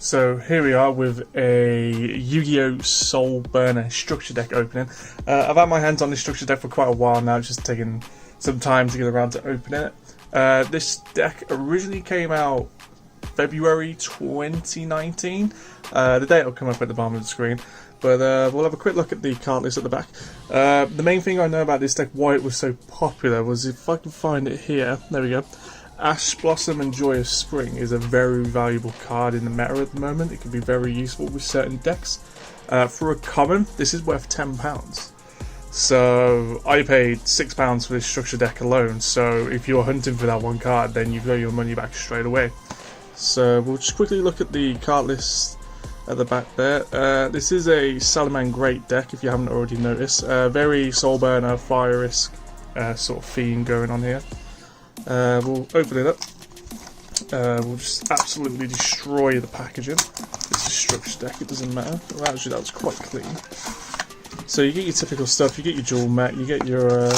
So here we are with a Yu-Gi-Oh! Soulburner structure deck opening. I've had my hands on this structure deck for quite a while now, just taking some time to get around to opening it. This deck originally came out February 2019. The date will come up at the bottom of the screen, but we'll have a quick look at the card list at the back. The main thing I know about this deck, why it was so popular, was if I can find it here, there we go. Ash Blossom and Joy of Spring is a very valuable card in the meta at the moment. It can be very useful with certain decks. For a common, this is worth £10. So I paid £6 for this structure deck alone. So if you're hunting for that one card, then you've got your money back straight away. So we'll just quickly look at the card list at the back there. This is a Salaman Great deck, if you haven't already noticed. Very Soulburner, Fire Risk sort of theme going on here. We'll open it up. We'll just absolutely destroy the packaging. It's a structure deck, it doesn't matter. Well, actually, that was quite clean. So you get your typical stuff. You get your dual mat. You get your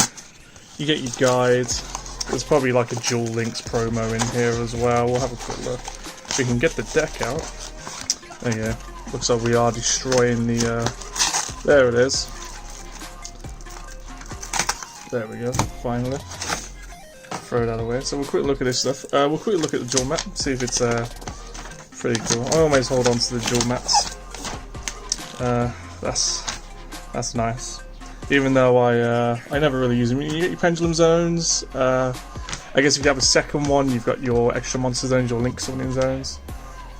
guide. There's probably like a Duel Links promo in here as well. We'll have a quick look. If we can get the deck out. Oh yeah, looks like we are destroying the. There it is. There we go. Finally. Throw that away. So we'll quick look at this stuff. We'll quickly look at the dual mat, see if it's pretty cool. I always hold on to the dual mats. That's nice. Even though I never really use them. You get your pendulum zones. I guess if you have a second one, you've got your extra monster zones, your link summoning zones.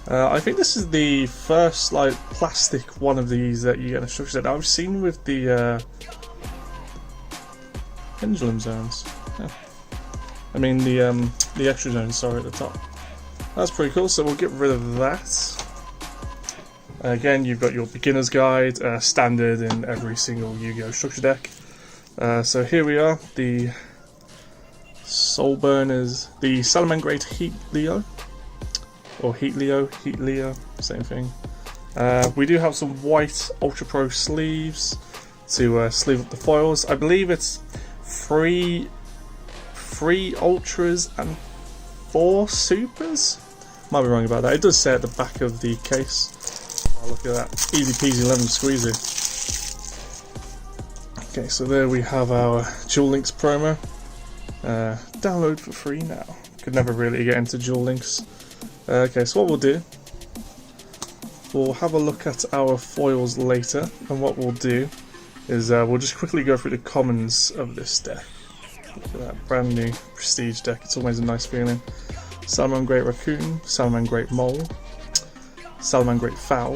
I think this is the first like plastic one of these that you get in a structure set. I've seen with the pendulum zones. Yeah. I mean the extra zone, sorry, at the top. That's pretty cool, so we'll get rid of that. Again, you've got your beginner's guide, standard in every single Yu-Gi-Oh! Structure deck. So here we are, the Soulburners, the Salamangreat Heat Leo, or Heat Leo, same thing. We do have some white Ultra Pro sleeves to sleeve up the foils. I believe it's three Ultras and 4 Supers? Might be wrong about that. It does say at the back of the case. Oh, look at that. Easy peasy lemon squeezy. Okay, so there we have our Duel Links promo. Download for free now. Could never really get into Duel Links. Okay, so what we'll do, we'll have a look at our foils later, and what we'll do is we'll just quickly go through the commons of this deck. Look at that brand new prestige deck, it's always a nice feeling. Salamangreat Raccoon, Salamangreat Mole, Salamangreat Fowl,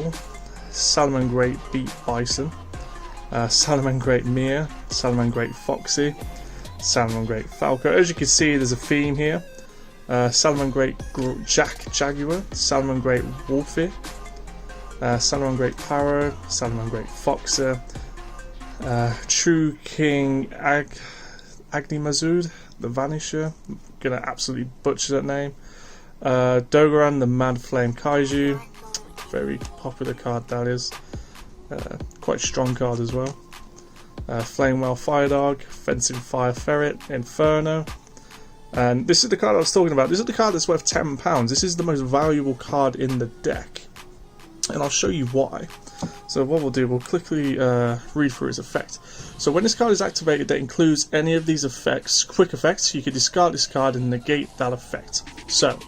Salamangreat Beat Bison, Salamangreat Mia, Salamangreat Foxy, Salamangreat Falco. As you can see, there's a theme here. Salamangreat Jaguar, Salamangreat Wolfie, Salamangreat Paro, Salamangreat Foxer, True King Agni Mazud, the Vanisher, I'm gonna absolutely butcher that name. Dogoran, the Mad Flame Kaiju, very popular card that is. Quite strong card as well. Flamewell Fire Dog, Fencing Fire Ferret, Inferno. And this is the card I was talking about. This is the card that's worth £10. This is the most valuable card in the deck. And I'll show you why. So what we'll do, we'll quickly read through its effect. So when this card is activated, that includes any of these effects, quick effects. You can discard this card and negate that effect. So,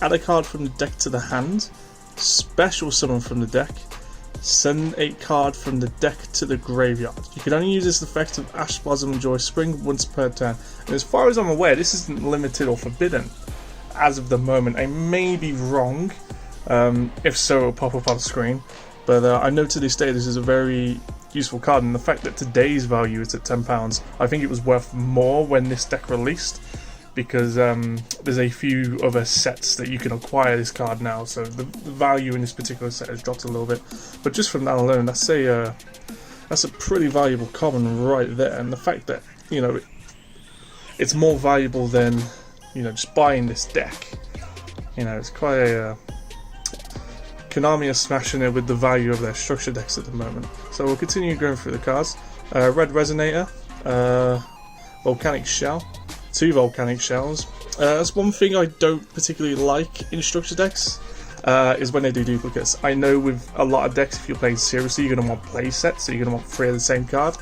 add a card from the deck to the hand, special summon from the deck, send a card from the deck to the graveyard. You can only use this effect of Ash Blossom and Joy Spring once per turn. And as far as I'm aware, this isn't limited or forbidden as of the moment. I may be wrong. If so, it'll pop up on the screen. But I know to this day this is a very useful card, and the fact that today's value is at £10, I think it was worth more when this deck released, because there's a few other sets that you can acquire this card now, so the value in this particular set has dropped a little bit. But just from that alone, that's a pretty valuable common right there, and the fact that, you know, it's more valuable than, you know, just buying this deck. You know, it's quite a Konami are smashing it with the value of their structure decks at the moment. So we'll continue going through the cards. Red Resonator, Volcanic Shell, 2 Volcanic Shells. That's one thing I don't particularly like in structure decks. is when they do duplicates. I know with a lot of decks, if you're playing seriously, you're going to want play sets, so you're going to want 3 of the same card.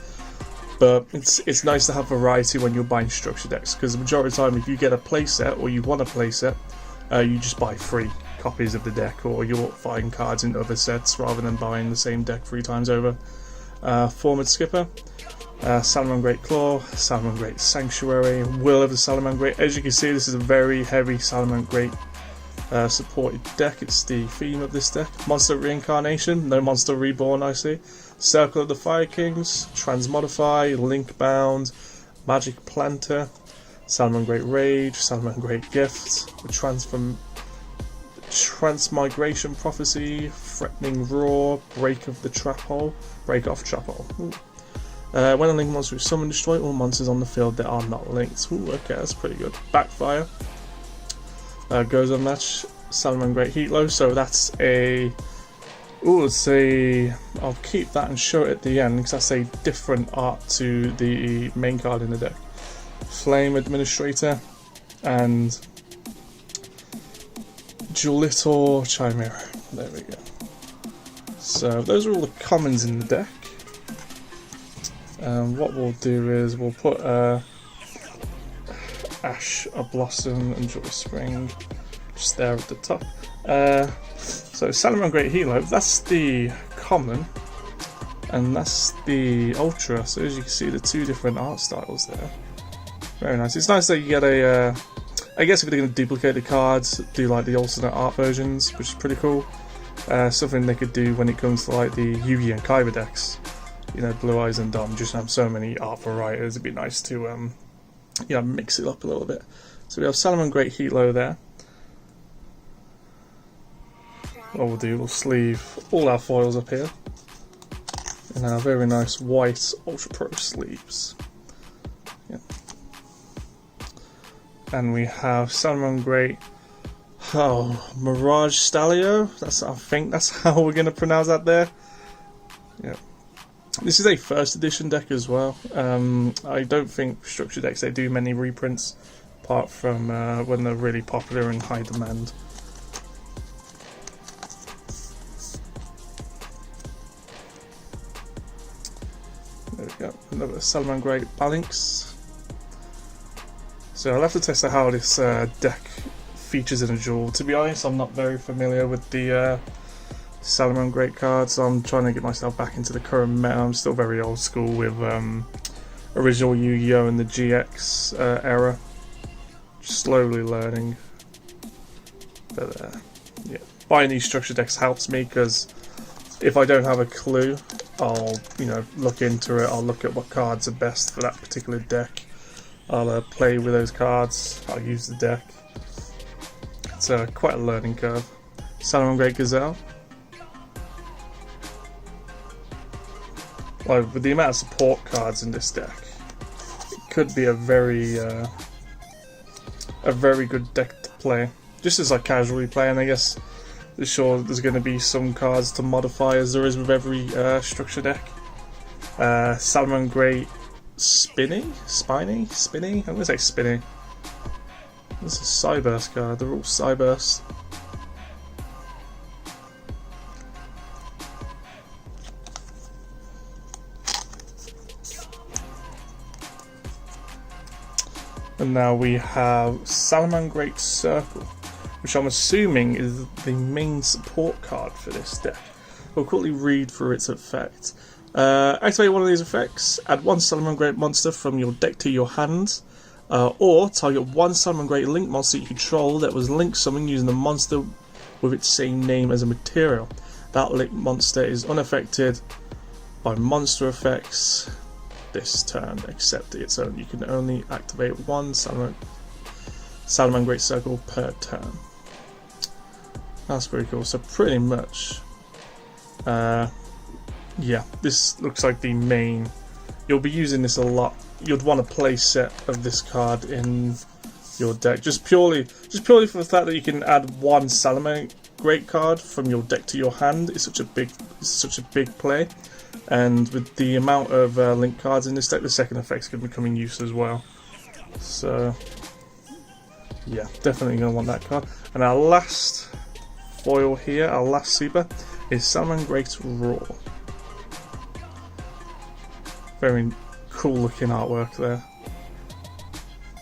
But it's nice to have variety when you're buying structure decks, because the majority of the time, if you get a play set or you want a play set, you just buy 3 copies of the deck, or you're buying cards in other sets rather than buying the same deck 3 times over. Forward Skipper, Salamangreat Claw, Salamangreat Sanctuary, Will of the Salamangreat. As you can see, this is a very heavy Salamangreat supported deck. It's the theme of this deck. Monster Reincarnation, no Monster Reborn, I see. Circle of the Fire Kings, Transmodify, Link Bound, Magic Planter, Salamangreat Rage, Salamangreat Gift, the Transmigration Prophecy, Threatening Roar, Break of the Trap Hole, Break Off Trap Hole. When a linked monster is summoned, destroy all monsters on the field that are not linked. Ooh, okay, that's pretty good. Backfire. Goes on match. Salamangreat Heatlow, so that's a... Ooh, it's a... I'll keep that and show it at the end, because that's a different art to the main card in the deck. Flame Administrator, and... Dualitor Chimera. There we go. So, those are all the commons in the deck. What we'll do is we'll put Ash, a Blossom, and Joy Spring just there at the top. So Salamangreat Heatlow, that's the common, and that's the ultra. So as you can see, the 2 different art styles there. Very nice. It's nice that you get a. I guess if they're going to duplicate the cards, do like the alternate art versions, which is pretty cool. Something they could do when it comes to like the Yu-Gi and Kaiba decks. You know, Blue Eyes and Dom just have so many art varieties. It'd be nice to mix it up a little bit. So we have Salamangreat Heatlow there. What we'll do, we'll sleeve all our foils up here in our very nice white Ultra Pro sleeves. Yeah. And we have Salamangreat Mirage Stalio. I think that's how we're gonna pronounce that there. Yeah. This is a first edition deck as well. I don't think structure decks they do many reprints, apart from when they're really popular and high demand. There we go, another Salamangreat Balinx. So I'll have to test out how this deck features in a duel. To be honest, I'm not very familiar with the Salamangreat cards. I'm trying to get myself back into the current meta. I'm still very old school with original Yu-Gi-Oh! And the GX era. Slowly learning. But yeah, buying these structure decks helps me, because if I don't have a clue, I'll look into it. I'll look at what cards are best for that particular deck. I'll play with those cards. I'll use the deck. It's quite a learning curve. Salamangreat Gazelle. Like, with the amount of support cards in this deck, it could be a very good deck to play. Just as I casually play, and I guess there's going to be some cards to modify, as there is with every structure deck. Salamangreat Spinny? I'm going to say Spinny. This is a Cyburst card. They're all Cyburst. And now we have Salamangreat Circle, which I'm assuming is the main support card for this deck. We'll quickly read through its effect. Activate one of these effects, add 1 Salamangreat monster from your deck to your hand, or target 1 Salamangreat linked monster you control that was link summoned using the monster with its same name as a material. That linked monster is unaffected by monster effects this turn, except its own. You can only activate 1 Salamangreat Circle per turn. That's pretty cool. So pretty much, yeah, this looks like the main. You'll be using this a lot. You'd want a play set of this card in your deck, just purely for the fact that you can add 1 Salamangreat card from your deck to your hand. It's such a big play. And with the amount of link cards in this deck, the second effect's going to become in use as well. So, yeah, definitely going to want that card. And our last foil here, our last super, is Salamangreat Raw. Very cool looking artwork there.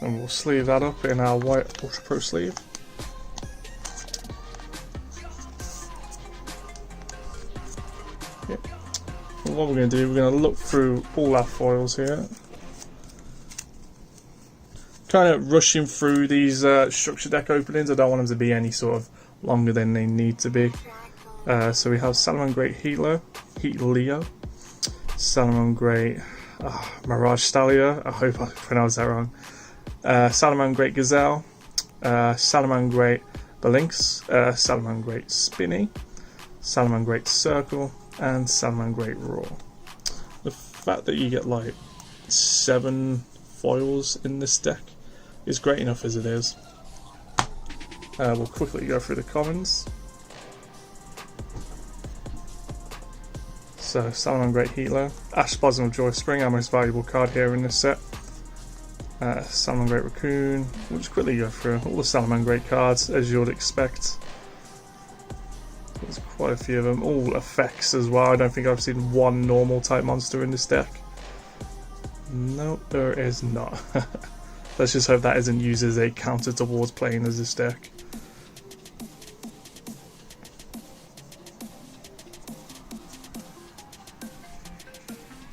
And we'll sleeve that up in our white Ultra Pro sleeve. Yep. And what we're going to do, we're going to look through all our foils here. Kind of rushing through these structure deck openings. I don't want them to be any sort of longer than they need to be. So we have Salamangreat Heatleo, Salamangreat Mirage Stallion, I hope I pronounced that wrong. Salamangreat Gazelle, Salamangreat Balinx, Salamangreat Spinny, Salamangreat Circle, and Salamangreat Raw. The fact that you get like 7 foils in this deck is great enough as it is. We'll quickly go through the commons. So Salamangreat Heatleo, Ash Blossom of Joy Spring, our most valuable card here in this set. Salamangreat Raccoon. We'll just quickly go through all the Salamangreat cards as you would expect. There's quite a few of them, all effects as well. I don't think I've seen one normal type monster in this deck. No, there is not. Let's just hope that isn't used as a counter towards playing as this deck.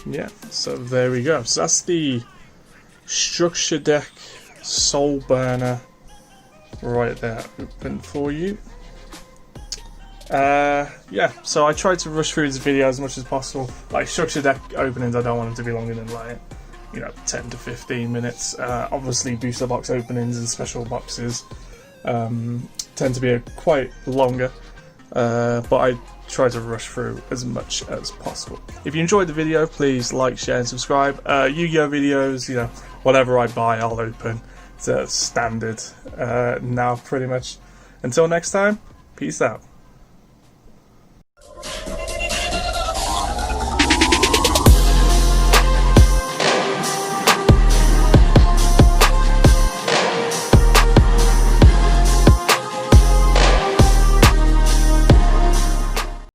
Yeah, so there we go. So that's the structure deck Soulburner right there open for you. Yeah, so I tried to rush through this video as much as possible. Like structure deck openings, I don't want them to be longer than like, 10 to 15 minutes. Obviously booster box openings and special boxes tend to be quite longer, but I try to rush through as much as possible. If you enjoyed the video, please like, share and subscribe. Yu-Gi-Oh videos, whatever I buy I'll open. It's standard now pretty much. Until next time, peace out.